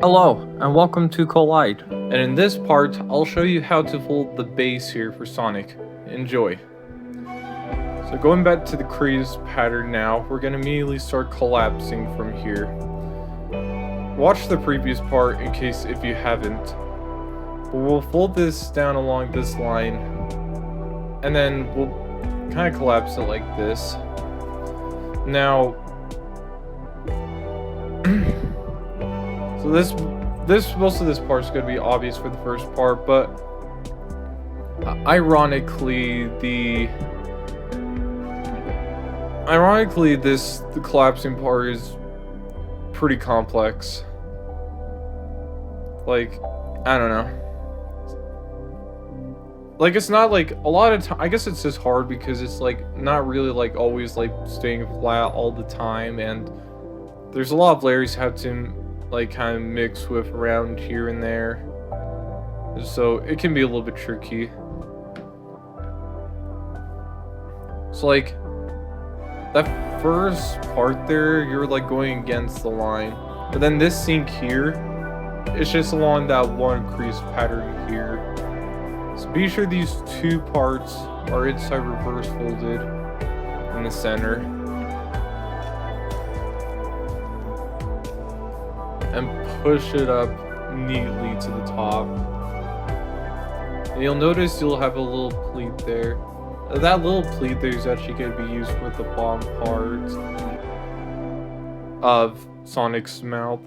Hello, and welcome to Collide. And in this part, I'll show you how to fold the base here for Sonic. Enjoy. So going back to the crease pattern now, we're going to immediately start collapsing from here. Watch the previous part in case if you haven't. But we'll fold this down along this line, and then we'll kind of collapse it like this. Now, so most of this part is going to be obvious for the first part, but ironically the collapsing part is pretty complex. Like, I don't know. Like, it's not like a lot of time. I guess it's just hard because it's like not really like always like staying flat all the time, and there's a lot of layers you have to like kind of mix with around here and there, so it can be a little bit tricky. So like that first part there, you're like going against the line, but then this sink here, it's just along that one crease pattern here. So be sure these two parts are inside reverse folded in the center, and push it up neatly to the top. And you'll notice you'll have a little pleat there. That little pleat there is actually going to be used for the bottom part of Sonic's mouth.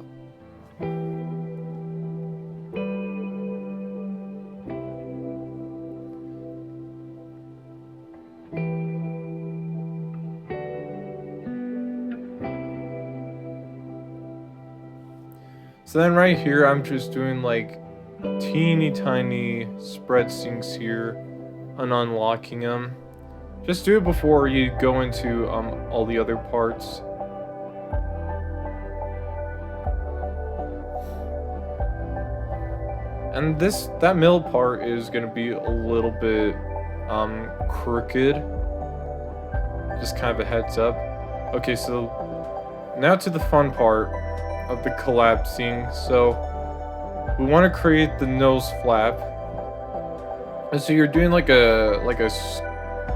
So then right here, I'm just doing like teeny tiny spread sinks here and unlocking them. Just do it before you go into all the other parts. And that middle part is gonna be a little bit crooked. Just kind of a heads up. Okay, so now to the fun part of the collapsing. So we want to create the nose flap, and so you're doing like a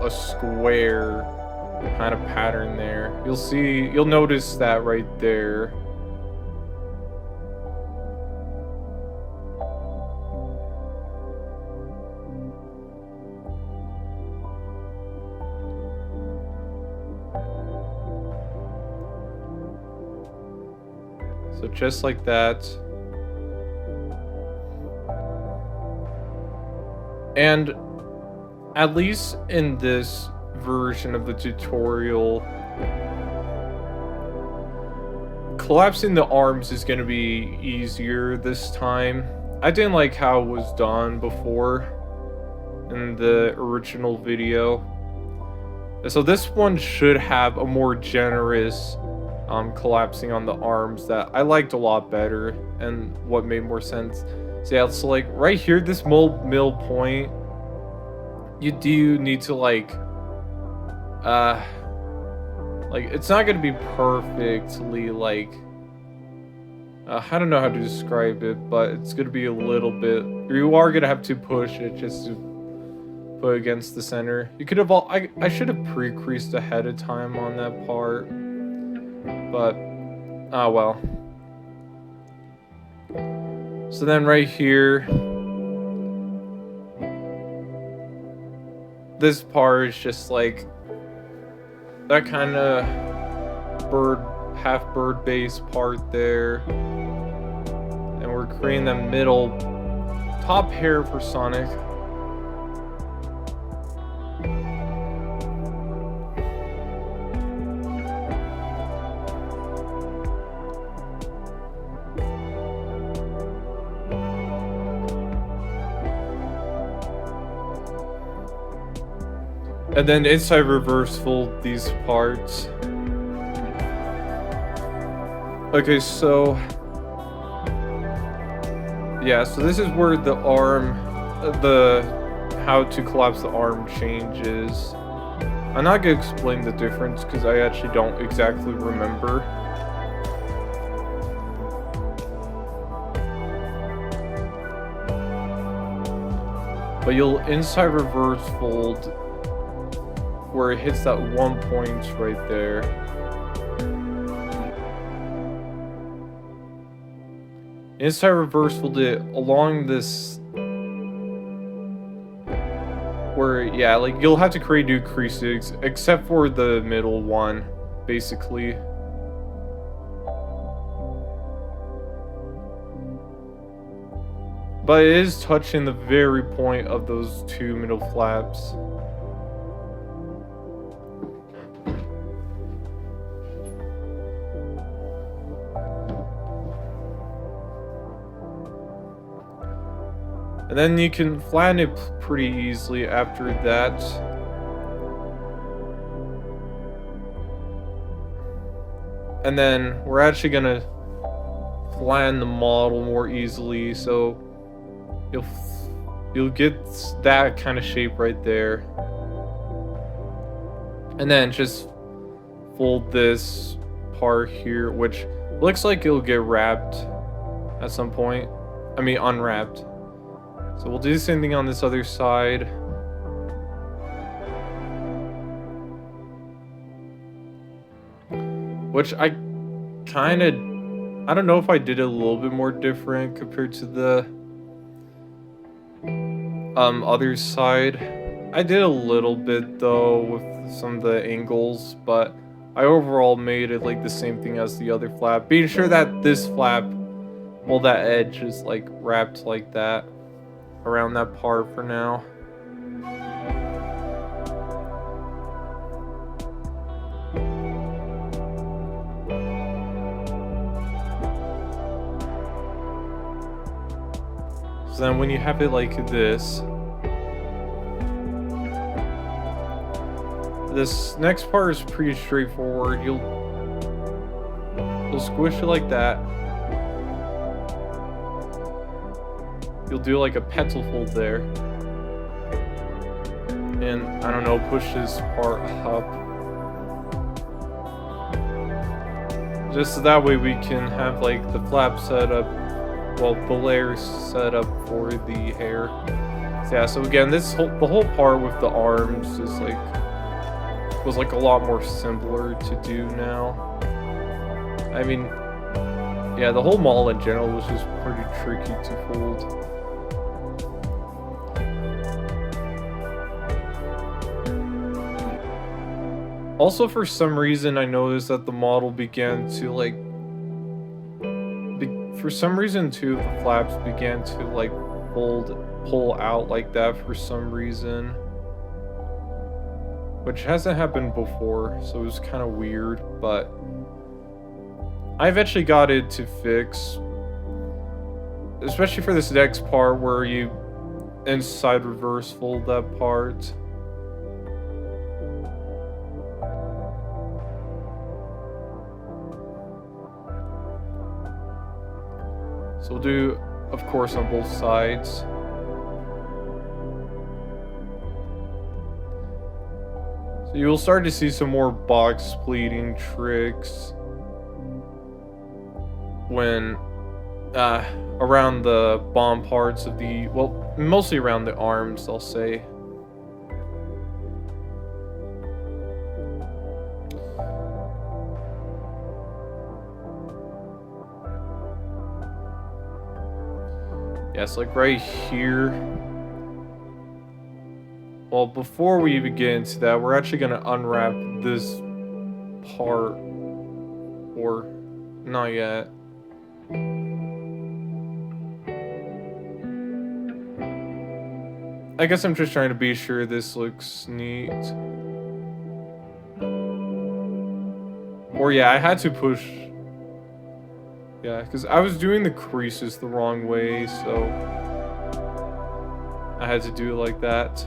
square kind of pattern there. You'll notice that right there. So just like that. And at least in this version of the tutorial, collapsing the arms is going to be easier this time. I didn't like how it was done before in the original video. So this one should have a more generous collapsing on the arms that I liked a lot better, and what made more sense. So yeah, so like right here, this middle point, you do need to like it's not gonna be perfectly like I don't know how to describe it, but it's gonna be a little bit, you are gonna have to push it just to put against the center. You could have I should have pre-creased ahead of time on that part, but well. So then right here, this part is just like that kind of half bird base part there, and we're creating the middle top hair for Sonic. And then inside reverse fold these parts. Okay, so yeah, so this is where the arm, how to collapse the arm changes. I'm not gonna explain the difference because I actually don't exactly remember. but you'll inside reverse fold where it hits that one point right there. Inside reverse fold it along this, where, yeah, like you'll have to create new creases except for the middle one, basically. But it is touching the very point of those two middle flaps. And then you can flatten it pretty easily after that. And then we're actually gonna flatten the model more easily, so you'll get that kind of shape right there. And then just fold this part here, which looks like it'll get wrapped at some point. I mean, unwrapped. So we'll do the same thing on this other side. Which I don't know if I did it a little bit more different compared to the other side. I did a little bit though with some of the angles, but I overall made it like the same thing as the other flap, being sure that this flap, well, that edge is like wrapped like that around that part for now. So then when you have it like this next part is pretty straightforward. You'll squish it like that. You'll do like a petal fold there. And I don't know, push this part up. Just so that way we can have like the flap set up, well, the layers set up for the hair. So yeah, so again, the whole part with the arms is was like a lot more simpler to do now. I mean, yeah, the whole model in general was just pretty tricky to fold. Also, for some reason, I noticed that the model began to for some reason too, the flaps began to like pull out like that for some reason, which hasn't happened before, so it was kind of weird, but I eventually got it to fix, especially for this next part where you inside reverse fold that part. So we'll do, of course, on both sides. So you will start to see some more box pleating tricks when around the bomb parts of the, well, mostly around the arms, I'll say. Yes, like right here. Well, before we even get into that, we're actually going to unwrap this part, or not yet. I guess I'm just trying to be sure this looks neat. Or yeah, I had to push. Yeah, because I was doing the creases the wrong way, so I had to do it like that.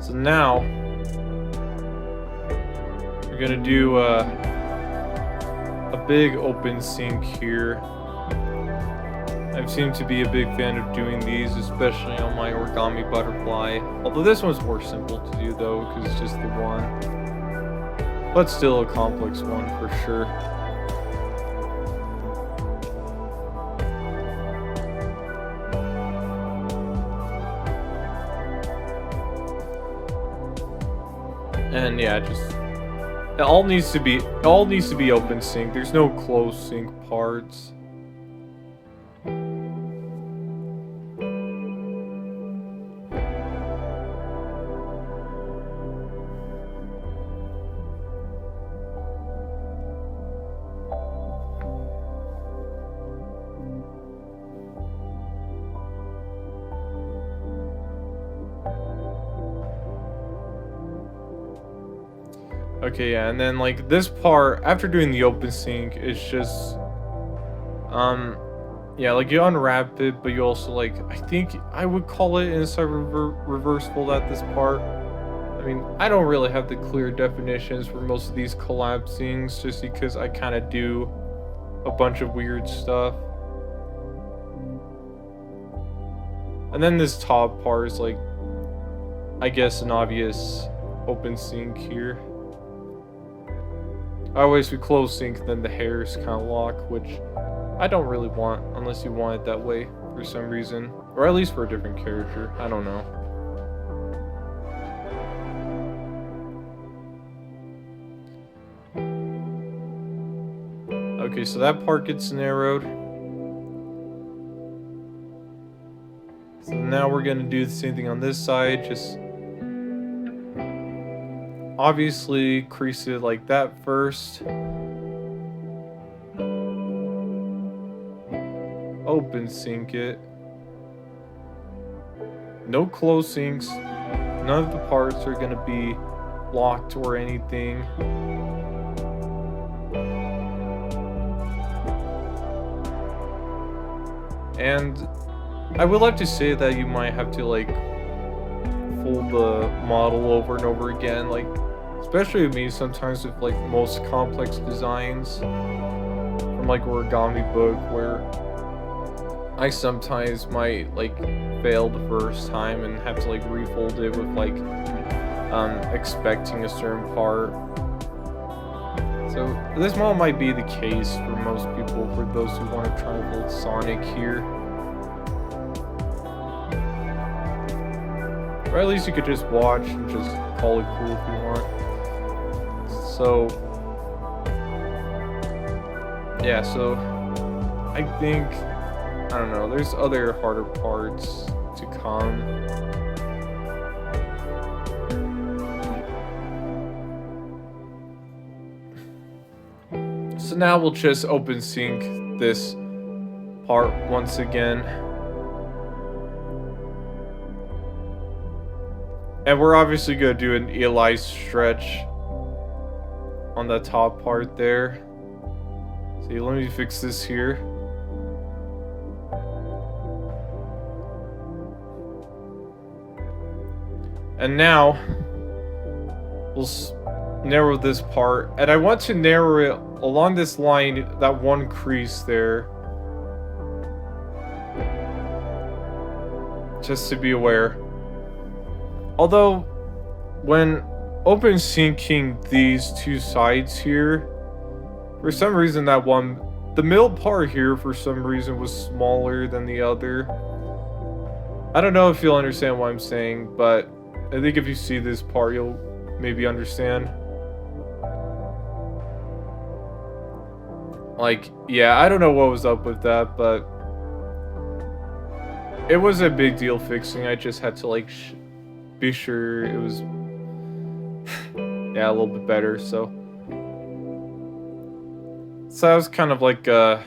So now we're gonna do a big open sink here. I've seemed to be a big fan of doing these, especially on my origami butterfly. Although this one's more simple to do though, because it's just the one. But still a complex one for sure. And yeah, just it all needs to be open sync. There's no closed sync parts. Okay, yeah, and then like this part, after doing the open sync, it's just, yeah, like you unwrap it, but you also like, I think I would call it inside reversible at this part. I mean, I don't really have the clear definitions for most of these collapsings, just because I kind of do a bunch of weird stuff. And then this top part is like, I guess an obvious open sync here. I always do close sync, then the hairs kind of lock, which I don't really want unless you want it that way for some reason, or at least for a different character. I don't know. Okay, so that part gets narrowed. So now we're gonna do the same thing on this side, just obviously crease it like that first. Open sync it. No close syncs. None of the parts are gonna be locked or anything. And I would like to say that you might have to like fold the model over and over again, like especially with me sometimes with like most complex designs from like origami book, where I sometimes might like fail the first time and have to like refold it with like expecting a certain part. So this model might be the case for most people, for those who want to try and build Sonic here. Or at least you could just watch and just call it cool if you want. So yeah, so I think, I don't know, there's other harder parts to come. So now we'll just open sync this part once again. And we're obviously going to do an Eli stretch on the top part there. So let me fix this here. And now we'll narrow this part, and I want to narrow it along this line, that one crease there, just to be aware. Although when open syncing these two sides here, for some reason that one, the middle part here for some reason was smaller than the other. I don't know if you'll understand what I'm saying, but I think if you see this part, you'll maybe understand. Like, yeah, I don't know what was up with that, but it was a big deal fixing. I just had to, like, be sure it was, yeah, a little bit better, so. So that was kind of like an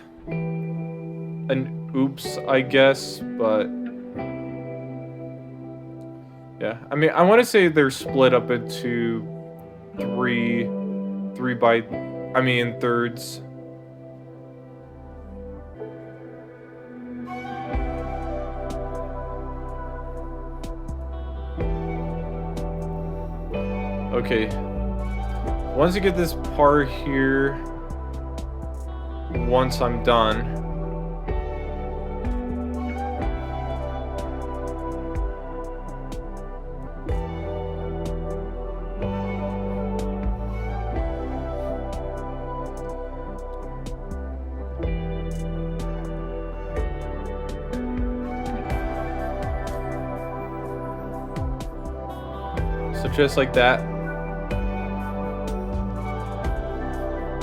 oops, I guess, but yeah, I mean, I want to say they're split up into thirds. Okay, once you get this part here, once I'm done. So just like that.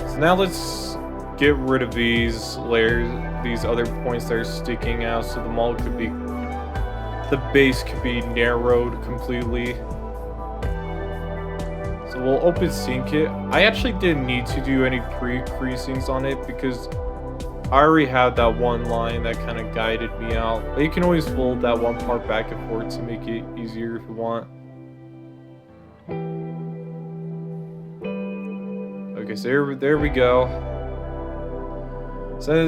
So now let's get rid of these layers, these other points that are sticking out, so the mold could be, the base could be narrowed completely. So we'll open sync it. I actually didn't need to do any pre-creasings on it because I already had that one line that kind of guided me out. But you can always fold that one part back and forth to make it easier if you want. Okay, so there we go. So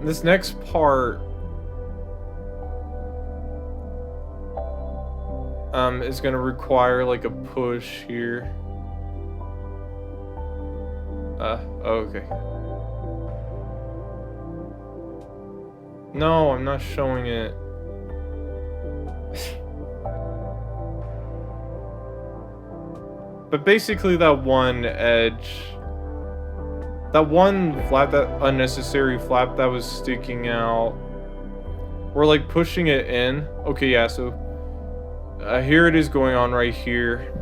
this next part is gonna require like a push here. Okay. No, I'm not showing it. But basically that one edge, that one flap, that unnecessary flap that was sticking out, we're like pushing it in. Okay, yeah, so here it is going on right here.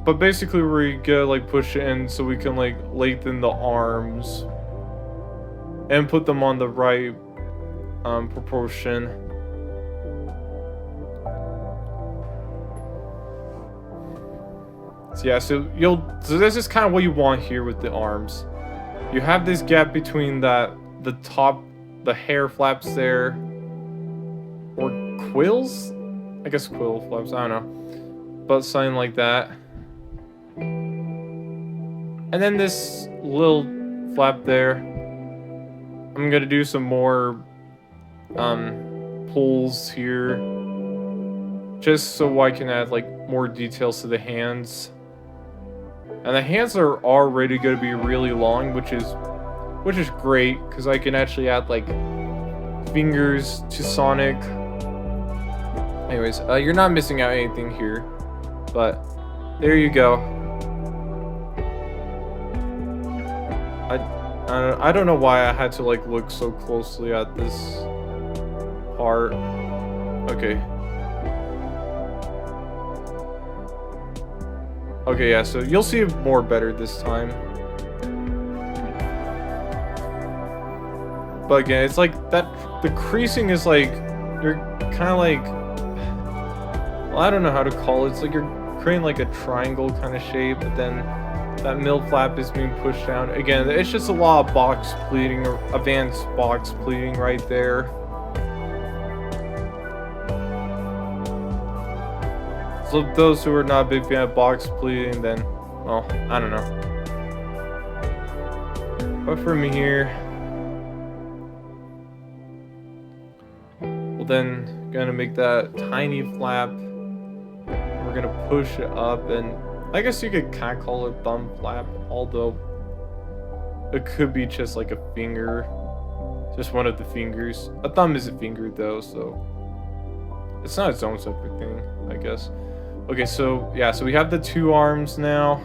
But basically we're gonna like push it in so we can like lengthen the arms and put them on the right proportion. So yeah, so this is kind of what you want here with the arms. You have this gap between the top, the hair flaps there, or quills? I guess quill flaps, I don't know. But something like that. And then this little flap there. I'm gonna do some more pulls here, just so I can add like more details to the hands. And the hands are already gonna be really long, which is great because I can actually add like fingers to Sonic. Anyways, you're not missing out anything here, but there you go. I don't know why I had to like look so closely at this part. Okay. Okay, yeah, so you'll see more better this time. But again, it's like that, the creasing is like, you're kind of like, well, I don't know how to call it. It's like you're creating like a triangle kind of shape, but then that middle flap is being pushed down. Again, it's just a lot of box pleating, or advanced box pleating right there. So those who are not a big fan of box pleating, then, well, I don't know. But from here, we'll then gonna make that tiny flap. We're gonna push it up, and I guess you could kind of call it thumb flap, although it could be just like a finger, just one of the fingers. A thumb is a finger though, so it's not its own separate thing, I guess. Okay, so yeah, so we have the two arms now.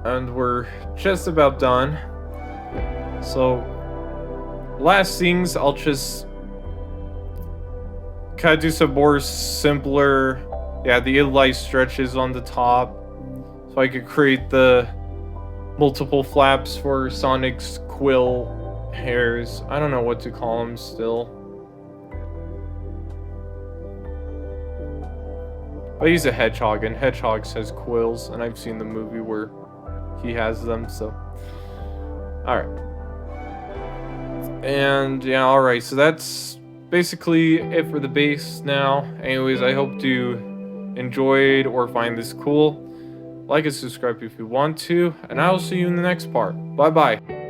And we're just about done. So last things, I'll just kind of do some more simpler, yeah, the light stretches on the top, so I could create the multiple flaps for Sonic's quill hairs. I don't know what to call them still. But he's a hedgehog, and hedgehogs has quills, and I've seen the movie where he has them, so. Alright. And yeah, alright, so that's basically it for the base now. Anyways, I hope you enjoyed or find this cool. Like and subscribe if you want to, and I will see you in the next part. Bye bye.